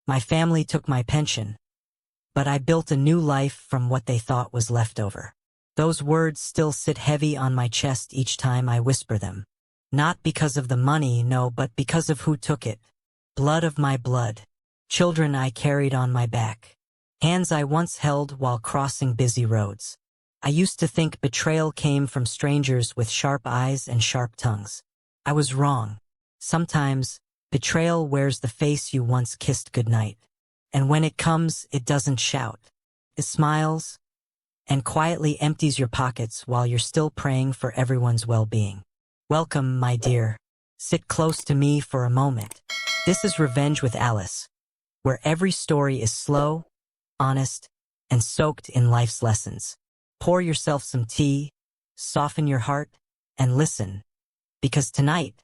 My family took my pension, but I built a new life from what they thought was left over. Those words still sit heavy on my chest each time I whisper them. Not because of the money, no, but because of who took it. Blood of my blood. Children I carried on my back. Hands I once held while crossing busy roads. I used to think betrayal came from strangers with sharp eyes and sharp tongues. I was wrong. Sometimes, betrayal wears the face you once kissed goodnight. And when it comes, it doesn't shout. It smiles and quietly empties your pockets while you're still praying for everyone's well-being. Welcome, my dear. Sit close to me for a moment. This is Revenge with Alice, where every story is slow, honest, and soaked in life's lessons. Pour yourself some tea, soften your heart, and listen. Because tonight,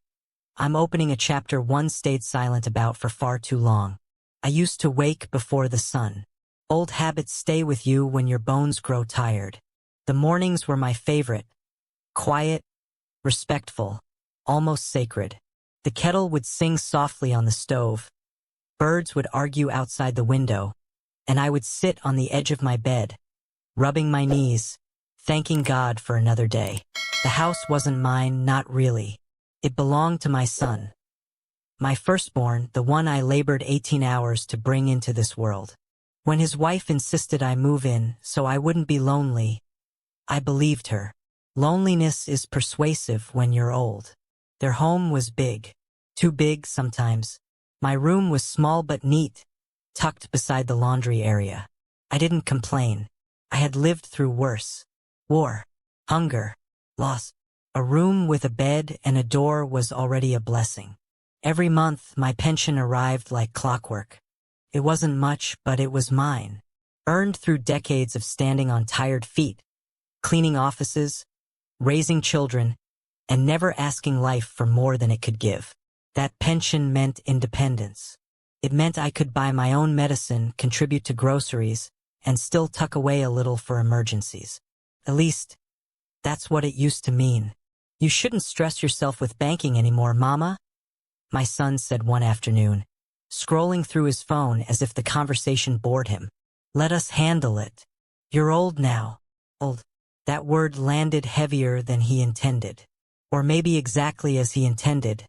I'm opening a chapter one stayed silent about for far too long. I used to wake before the sun. Old habits stay with you when your bones grow tired. The mornings were my favorite. Quiet, respectful, almost sacred. The kettle would sing softly on the stove. Birds would argue outside the window, and I would sit on the edge of my bed, rubbing my knees, thanking God for another day. The house wasn't mine, not really. It belonged to my son. My firstborn, the one I labored 18 hours to bring into this world. When his wife insisted I move in so I wouldn't be lonely, I believed her. Loneliness is persuasive when you're old. Their home was big. Too big sometimes. My room was small but neat, tucked beside the laundry area. I didn't complain. I had lived through worse. War, hunger, loss. A room with a bed and a door was already a blessing. Every month, my pension arrived like clockwork. It wasn't much, but it was mine. Earned through decades of standing on tired feet, cleaning offices, raising children, and never asking life for more than it could give. That pension meant independence. It meant I could buy my own medicine, contribute to groceries, and still tuck away a little for emergencies. At least, that's what it used to mean. You shouldn't stress yourself with banking anymore, Mama, my son said one afternoon, scrolling through his phone as if the conversation bored him. Let us handle it. You're old now. Old. That word landed heavier than he intended. Or maybe exactly as he intended.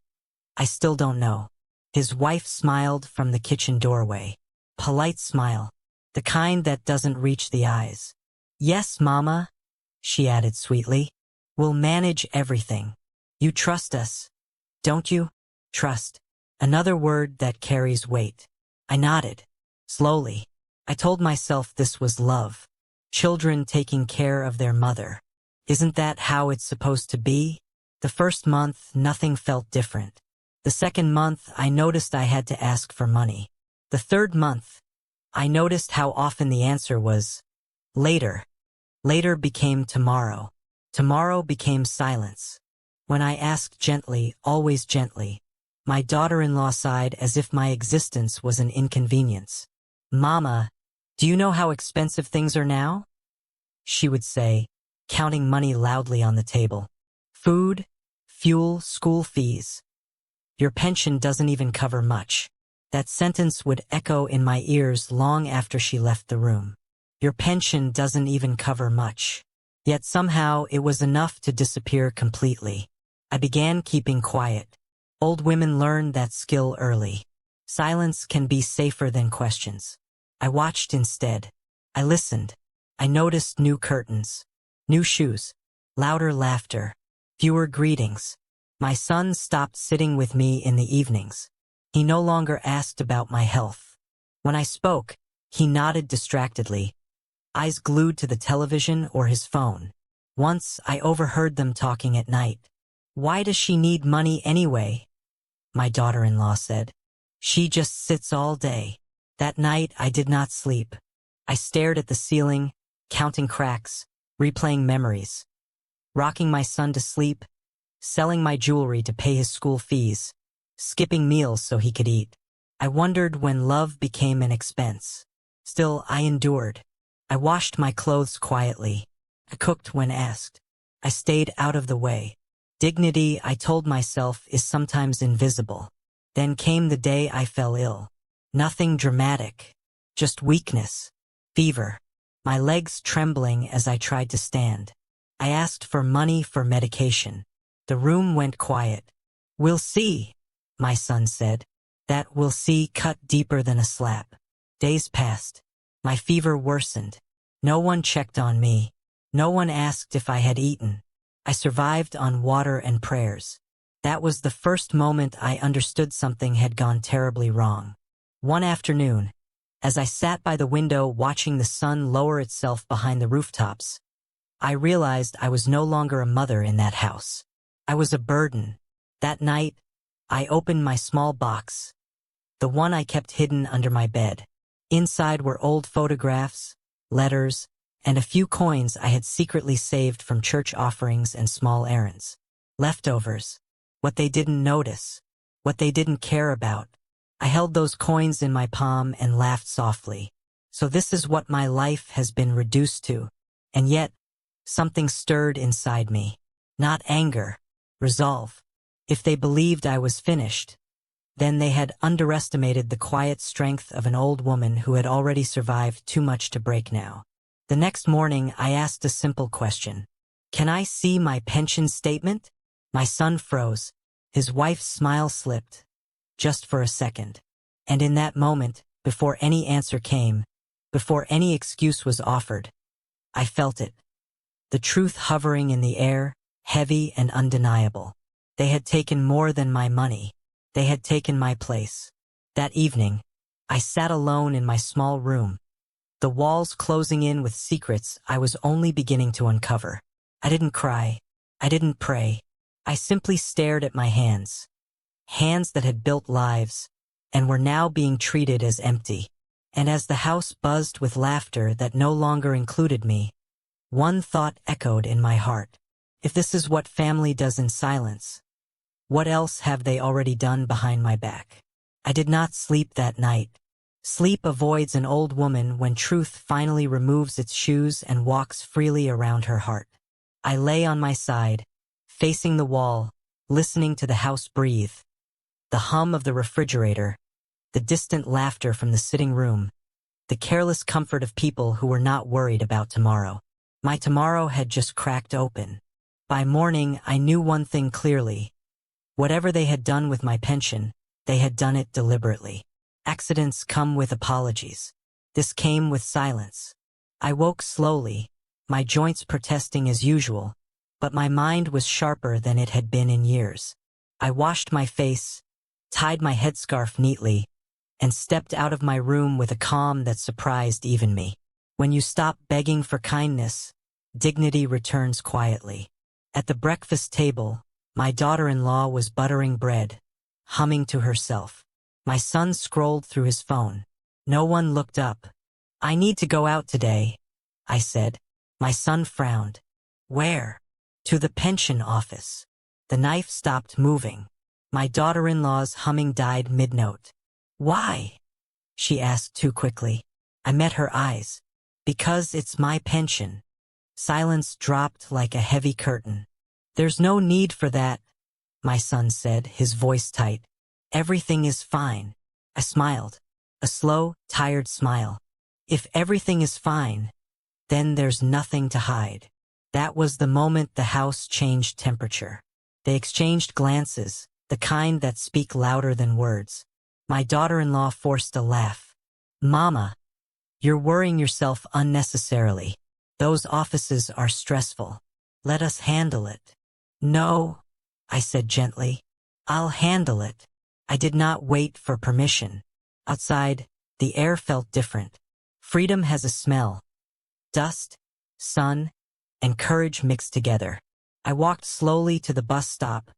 I still don't know. His wife smiled from the kitchen doorway. Polite smile. The kind that doesn't reach the eyes. Yes, Mama, she added sweetly. We'll manage everything. You trust us, don't you? Trust. Another word that carries weight. I nodded. Slowly. I told myself this was love. Children taking care of their mother. Isn't that how it's supposed to be? The first month, nothing felt different. The second month, I noticed I had to ask for money. The third month, I noticed how often the answer was later. Later became tomorrow. Tomorrow became silence. When I asked gently, always gently, my daughter-in-law sighed as if my existence was an inconvenience. Mama, do you know how expensive things are now? She would say, counting money loudly on the table. Food, fuel, school fees. Your pension doesn't even cover much. That sentence would echo in my ears long after she left the room. Your pension doesn't even cover much. Yet somehow it was enough to disappear completely. I began keeping quiet. Old women learn that skill early. Silence can be safer than questions. I watched instead. I listened. I noticed new curtains, new shoes, louder laughter, fewer greetings. My son stopped sitting with me in the evenings. He no longer asked about my health. When I spoke, he nodded distractedly, eyes glued to the television or his phone. Once I overheard them talking at night. Why does she need money anyway? My daughter-in-law said. She just sits all day. That night I did not sleep. I stared at the ceiling, counting cracks, replaying memories. Rocking my son to sleep, selling my jewelry to pay his school fees, skipping meals so he could eat. I wondered when love became an expense. Still, I endured. I washed my clothes quietly. I cooked when asked. I stayed out of the way. Dignity, I told myself, is sometimes invisible. Then came the day I fell ill. Nothing dramatic. Just weakness. Fever. My legs trembling as I tried to stand. I asked for money for medication. The room went quiet. "We'll see," my son said. That "we'll see" cut deeper than a slap. Days passed. My fever worsened. No one checked on me. No one asked if I had eaten. I survived on water and prayers. That was the first moment I understood something had gone terribly wrong. One afternoon, as I sat by the window watching the sun lower itself behind the rooftops, I realized I was no longer a mother in that house. I was a burden. That night, I opened my small box, the one I kept hidden under my bed. Inside were old photographs, letters, and a few coins I had secretly saved from church offerings and small errands. Leftovers. What they didn't notice. What they didn't care about. I held those coins in my palm and laughed softly. So this is what my life has been reduced to. And yet, something stirred inside me. Not anger. Resolve. If they believed I was finished, then they had underestimated the quiet strength of an old woman who had already survived too much to break now. The next morning, I asked a simple question. "Can I see my pension statement?" My son froze. His wife's smile slipped. Just for a second. And in that moment, before any answer came, before any excuse was offered, I felt it. The truth hovering in the air, heavy and undeniable. They had taken more than my money. They had taken my place. That evening, I sat alone in my small room, the walls closing in with secrets I was only beginning to uncover. I didn't cry. I didn't pray. I simply stared at my hands. Hands that had built lives, and were now being treated as empty. And as the house buzzed with laughter that no longer included me, one thought echoed in my heart. If this is what family does in silence, what else have they already done behind my back? I did not sleep that night. Sleep avoids an old woman when truth finally removes its shoes and walks freely around her heart. I lay on my side, facing the wall, listening to the house breathe. The hum of the refrigerator, the distant laughter from the sitting room, the careless comfort of people who were not worried about tomorrow. My tomorrow had just cracked open. By morning, I knew one thing clearly. Whatever they had done with my pension, they had done it deliberately. Accidents come with apologies. This came with silence. I woke slowly, my joints protesting as usual, but my mind was sharper than it had been in years. I washed my face, tied my headscarf neatly, and stepped out of my room with a calm that surprised even me. When you stop begging for kindness, dignity returns quietly. At the breakfast table, my daughter-in-law was buttering bread, humming to herself. My son scrolled through his phone. No one looked up. "I need to go out today," I said. My son frowned. "Where?" "To the pension office." The knife stopped moving. My daughter-in-law's humming died mid-note. "Why?" she asked too quickly. I met her eyes. "Because it's my pension." Silence dropped like a heavy curtain. "There's no need for that," my son said, his voice tight. "Everything is fine." I smiled. A slow, tired smile. If everything is fine, then there's nothing to hide. That was the moment the house changed temperature. They exchanged glances, the kind that speak louder than words. My daughter-in-law forced a laugh. "Mama, you're worrying yourself unnecessarily. Those offices are stressful. Let us handle it." "No," I said gently. "I'll handle it." I did not wait for permission. Outside, the air felt different. Freedom has a smell. Dust, sun, and courage mixed together. I walked slowly to the bus stop,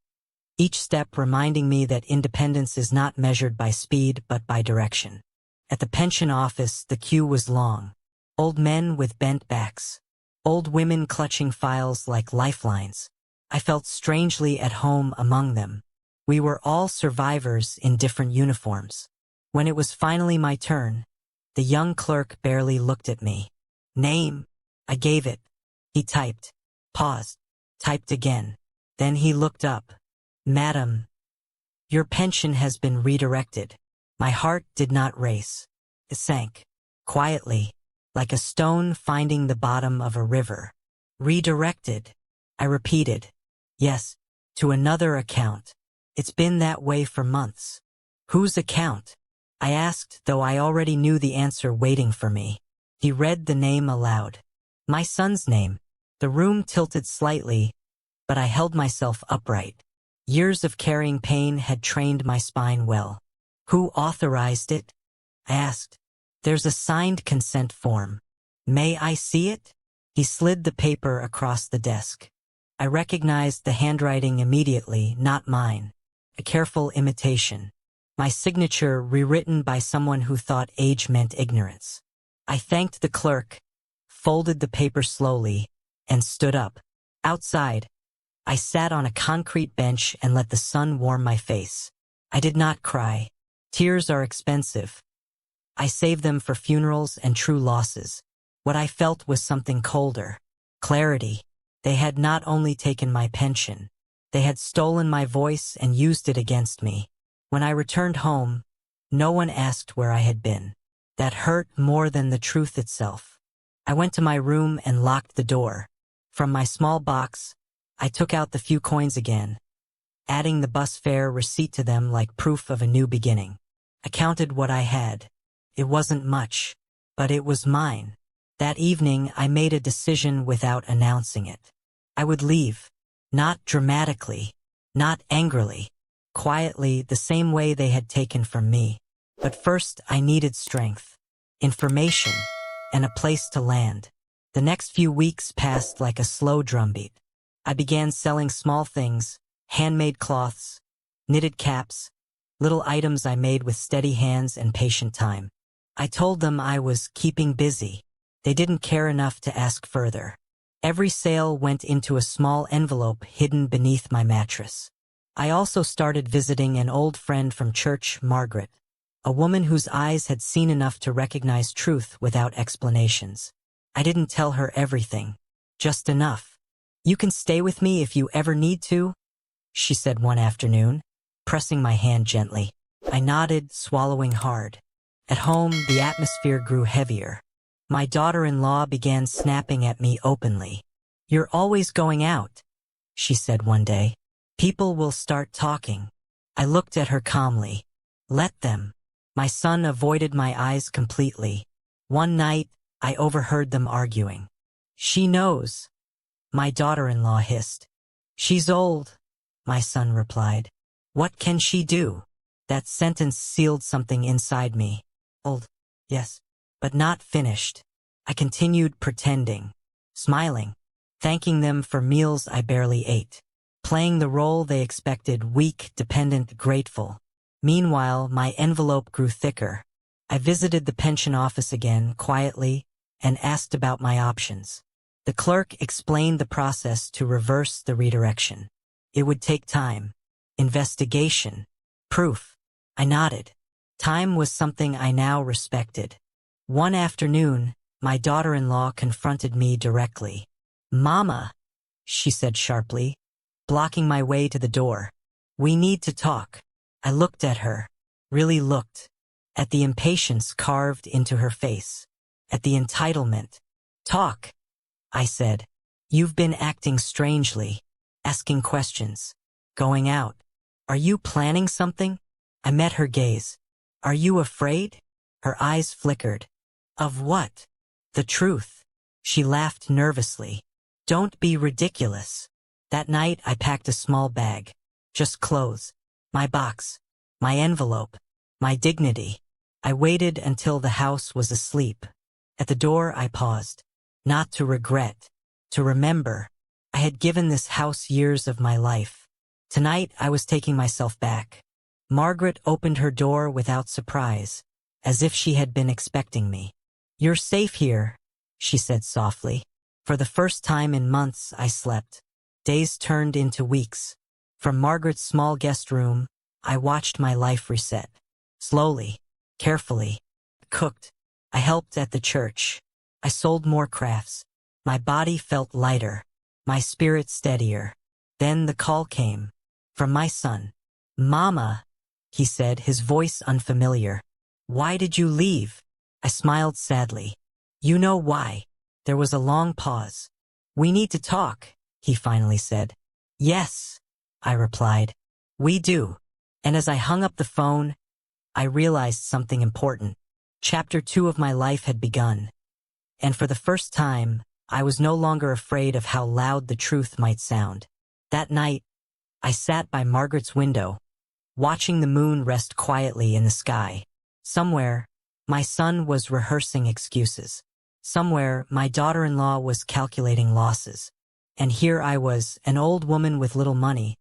each step reminding me that independence is not measured by speed but by direction. At the pension office, the queue was long. Old men with bent backs. Old women clutching files like lifelines. I felt strangely at home among them. We were all survivors in different uniforms. When it was finally my turn, the young clerk barely looked at me. "Name?" I gave it. He typed, paused, typed again. Then he looked up. "Madam, your pension has been redirected." My heart did not race. It sank, quietly, like a stone finding the bottom of a river. Redirected, I repeated. Yes, to another account. It's been that way for months. Whose account? I asked, though I already knew the answer waiting for me. He read the name aloud. My son's name. The room tilted slightly, but I held myself upright. Years of carrying pain had trained my spine well. Who authorized it? I asked. There's a signed consent form. May I see it? He slid the paper across the desk. I recognized the handwriting immediately, not mine. A careful imitation. My signature rewritten by someone who thought age meant ignorance. I thanked the clerk, folded the paper slowly, and stood up. Outside, I sat on a concrete bench and let the sun warm my face. I did not cry. Tears are expensive. I save them for funerals and true losses. What I felt was something colder. Clarity. They had not only taken my pension, they had stolen my voice and used it against me. When I returned home, no one asked where I had been. That hurt more than the truth itself. I went to my room and locked the door. From my small box, I took out the few coins again, adding the bus fare receipt to them like proof of a new beginning. I counted what I had. It wasn't much, but it was mine. That evening, I made a decision without announcing it. I would leave. Not dramatically, not angrily, quietly, the same way they had taken from me. But first, I needed strength, information, and a place to land. The next few weeks passed like a slow drumbeat. I began selling small things, handmade cloths, knitted caps, little items I made with steady hands and patient time. I told them I was keeping busy. They didn't care enough to ask further. Every sale went into a small envelope hidden beneath my mattress. I also started visiting an old friend from church, Margaret, a woman whose eyes had seen enough to recognize truth without explanations. I didn't tell her everything, just enough. You can stay with me if you ever need to, she said one afternoon, pressing my hand gently. I nodded, swallowing hard. At home, the atmosphere grew heavier. My daughter-in-law began snapping at me openly. You're always going out, she said one day. People will start talking. I looked at her calmly. Let them. My son avoided my eyes completely. One night, I overheard them arguing. She knows, my daughter-in-law hissed. She's old, my son replied. What can she do? That sentence sealed something inside me. Old, yes, but not finished. I continued pretending, smiling, thanking them for meals I barely ate, playing the role they expected, weak, dependent, grateful. Meanwhile, my envelope grew thicker. I visited the pension office again, quietly, and asked about my options. The clerk explained the process to reverse the redirection. It would take time, investigation, proof. I nodded. Time was something I now respected. One afternoon, my daughter-in-law confronted me directly. Mama, she said sharply, blocking my way to the door. We need to talk. I looked at her, really looked, at the impatience carved into her face, at the entitlement. Talk, I said. You've been acting strangely, asking questions, going out. Are you planning something? I met her gaze. Are you afraid? Her eyes flickered. Of what? The truth. She laughed nervously. Don't be ridiculous. That night I packed a small bag. Just clothes. My box. My envelope. My dignity. I waited until the house was asleep. At the door I paused. Not to regret. To remember. I had given this house years of my life. Tonight I was taking myself back. Margaret opened her door without surprise, as if she had been expecting me. You're safe here, she said softly. For the first time in months I slept. Days turned into weeks. From Margaret's small guest room, I watched my life reset. Slowly, carefully. I cooked. I helped at the church. I sold more crafts. My body felt lighter, my spirit steadier. Then the call came. From my son. Mama, he said, his voice unfamiliar. Why did you leave? I smiled sadly. You know why. There was a long pause. We need to talk, he finally said. Yes, I replied. We do. And as I hung up the phone, I realized something important. Chapter 2 of my life had begun. And for the first time, I was no longer afraid of how loud the truth might sound. That night, I sat by Margaret's window, watching the moon rest quietly in the sky. Somewhere, my son was rehearsing excuses. Somewhere, my daughter-in-law was calculating losses. And here I was, an old woman with little money,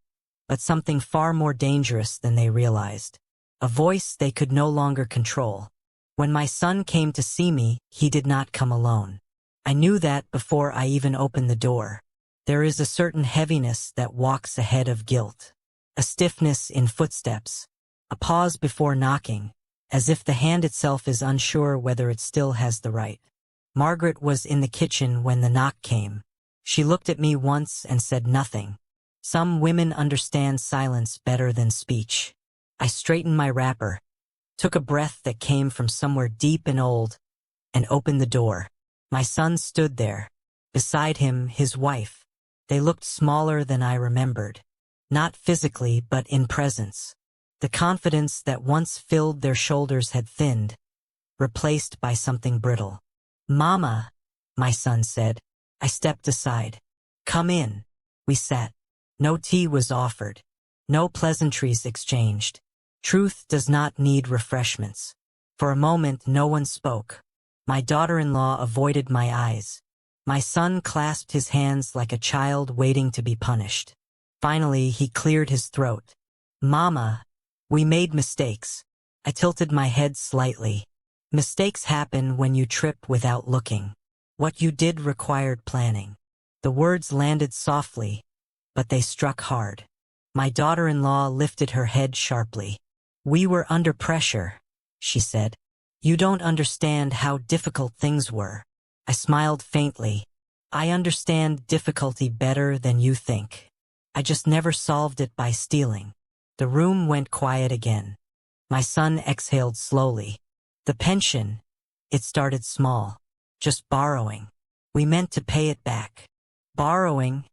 but something far more dangerous than they realized. A voice they could no longer control. When my son came to see me, he did not come alone. I knew that before I even opened the door. There is a certain heaviness that walks ahead of guilt. A stiffness in footsteps. A pause before knocking, as if the hand itself is unsure whether it still has the right. Margaret was in the kitchen when the knock came. She looked at me once and said nothing. Some women understand silence better than speech. I straightened my wrapper, took a breath that came from somewhere deep and old, and opened the door. My son stood there. Beside him, his wife. They looked smaller than I remembered. Not physically, but in presence. The confidence that once filled their shoulders had thinned, replaced by something brittle. Mama, my son said. I stepped aside. Come in. We sat. No tea was offered. No pleasantries exchanged. Truth does not need refreshments. For a moment, no one spoke. My daughter-in-law avoided my eyes. My son clasped his hands like a child waiting to be punished. Finally, he cleared his throat. Mama, we made mistakes. I tilted my head slightly. Mistakes happen when you trip without looking. What you did required planning. The words landed softly, but they struck hard. My daughter-in-law lifted her head sharply. We were under pressure, she said. You don't understand how difficult things were. I smiled faintly. I understand difficulty better than you think. I just never solved it by stealing. The room went quiet again. My son exhaled slowly. The pension, it started small. Just borrowing. We meant to pay it back. Borrowing,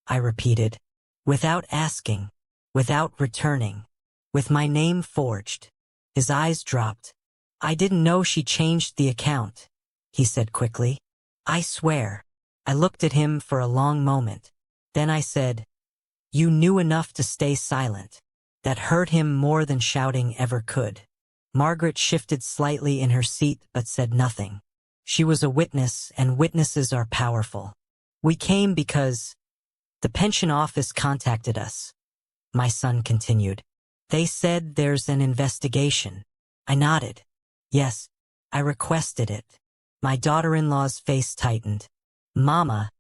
I repeated. Without asking. Without returning. With my name forged. His eyes dropped. I didn't know she changed the account, he said quickly. I swear. I looked at him for a long moment. Then I said, you knew enough to stay silent. That hurt him more than shouting ever could. Margaret shifted slightly in her seat but said nothing. She was a witness, and witnesses are powerful. We came because the pension office contacted us. My son continued. They said there's an investigation. I nodded. Yes, I requested it. My daughter-in-law's face tightened. Mama,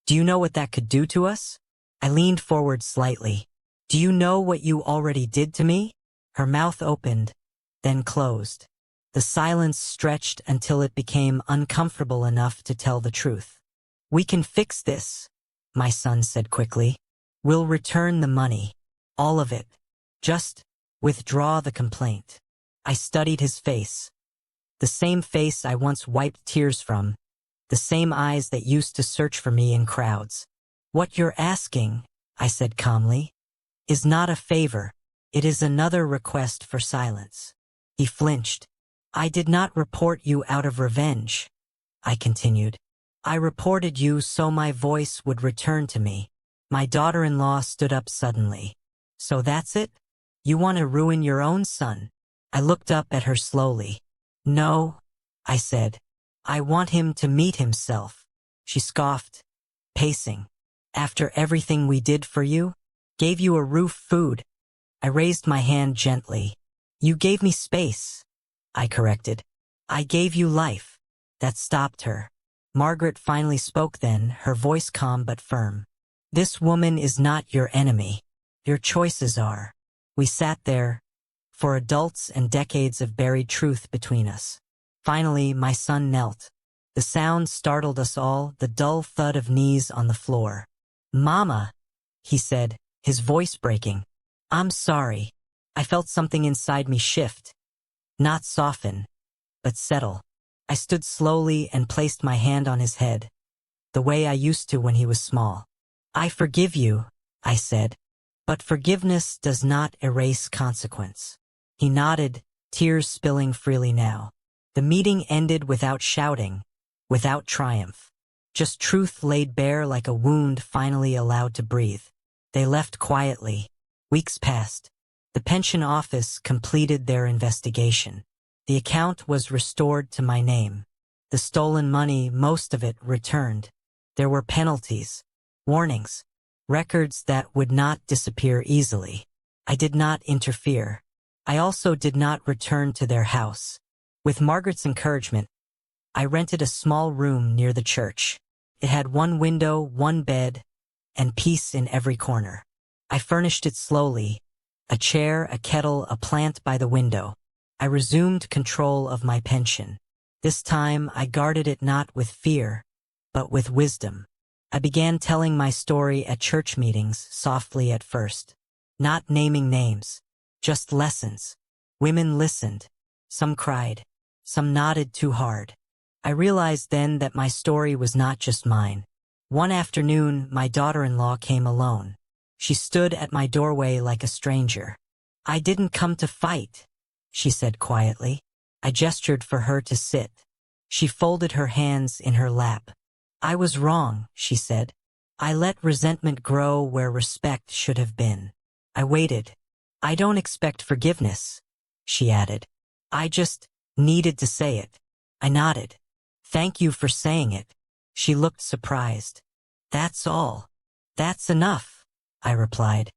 do you know what that could do to us? I leaned forward slightly. Do you know what you already did to me? Her mouth opened, then closed. The silence stretched until it became uncomfortable enough to tell the truth. We can fix this, my son said quickly. We'll return the money. All of it. Just withdraw the complaint. I studied his face. The same face I once wiped tears from. The same eyes that used to search for me in crowds. What you're asking, I said calmly, is not a favor. It is another request for silence. He flinched. I did not report you out of revenge, I continued. I reported you so my voice would return to me. My daughter-in-law stood up suddenly. So that's it? You want to ruin your own son? I looked up at her slowly. No, I said. I want him to meet himself. She scoffed, pacing. After everything we did for you? Gave you a roof, food. I raised my hand gently. You gave me space, I corrected. I gave you life. That stopped her. Margaret finally spoke then, her voice calm but firm. This woman is not your enemy. Your choices are. We sat there, for adults and decades of buried truth between us. Finally, my son knelt. The sound startled us all, the dull thud of knees on the floor. Mama, he said, his voice breaking. I'm sorry. I felt something inside me shift, not soften, but settle. I stood slowly and placed my hand on his head, the way I used to when he was small. "I forgive you," I said, "but forgiveness does not erase consequence." He nodded, tears spilling freely now. The meeting ended without shouting, without triumph. Just truth laid bare like a wound finally allowed to breathe. They left quietly. Weeks passed. The pension office completed their investigation. The account was restored to my name. The stolen money, most of it, returned. There were penalties, warnings, records that would not disappear easily. I did not interfere. I also did not return to their house. With Margaret's encouragement, I rented a small room near the church. It had one window, one bed, and peace in every corner. I furnished it slowly, a chair, a kettle, a plant by the window. I resumed control of my pension. This time I guarded it not with fear, but with wisdom. I began telling my story at church meetings, softly at first. Not naming names, just lessons. Women listened. Some cried. Some nodded too hard. I realized then that my story was not just mine. One afternoon, my daughter-in-law came alone. She stood at my doorway like a stranger. "I didn't come to fight," she said quietly. I gestured for her to sit. She folded her hands in her lap. "I was wrong," she said. "I let resentment grow where respect should have been." I waited. "I don't expect forgiveness," she added. "I just needed to say it." I nodded. "Thank you for saying it." She looked surprised. "That's all. That's enough," I replied.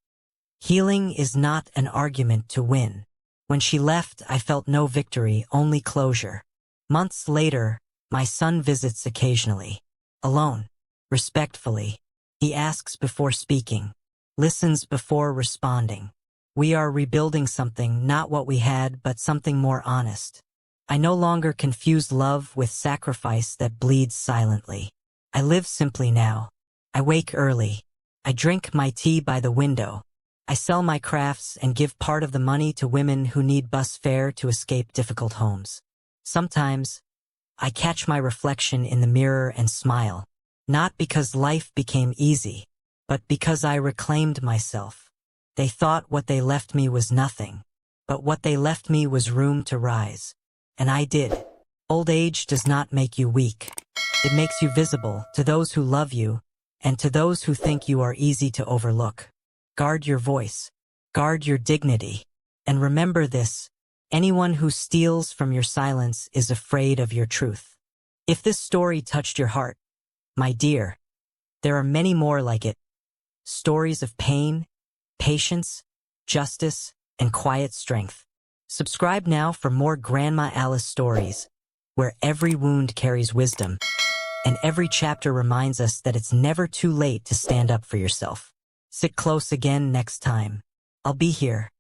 Healing is not an argument to win. When she left, I felt no victory, only closure. Months later, my son visits occasionally. Alone, respectfully. He asks before speaking, listens before responding. We are rebuilding something, not what we had, but something more honest. I no longer confuse love with sacrifice that bleeds silently. I live simply now. I wake early. I drink my tea by the window. I sell my crafts and give part of the money to women who need bus fare to escape difficult homes. Sometimes, I catch my reflection in the mirror and smile, not because life became easy, but because I reclaimed myself. They thought what they left me was nothing, but what they left me was room to rise. And I did. Old age does not make you weak. It makes you visible to those who love you and to those who think you are easy to overlook. Guard your voice. Guard your dignity. And remember this, anyone who steals from your silence is afraid of your truth. If this story touched your heart, my dear, there are many more like it. Stories of pain, patience, justice, and quiet strength. Subscribe now for more Grandma Alice stories, where every wound carries wisdom, and every chapter reminds us that it's never too late to stand up for yourself. Sit close again next time. I'll be here,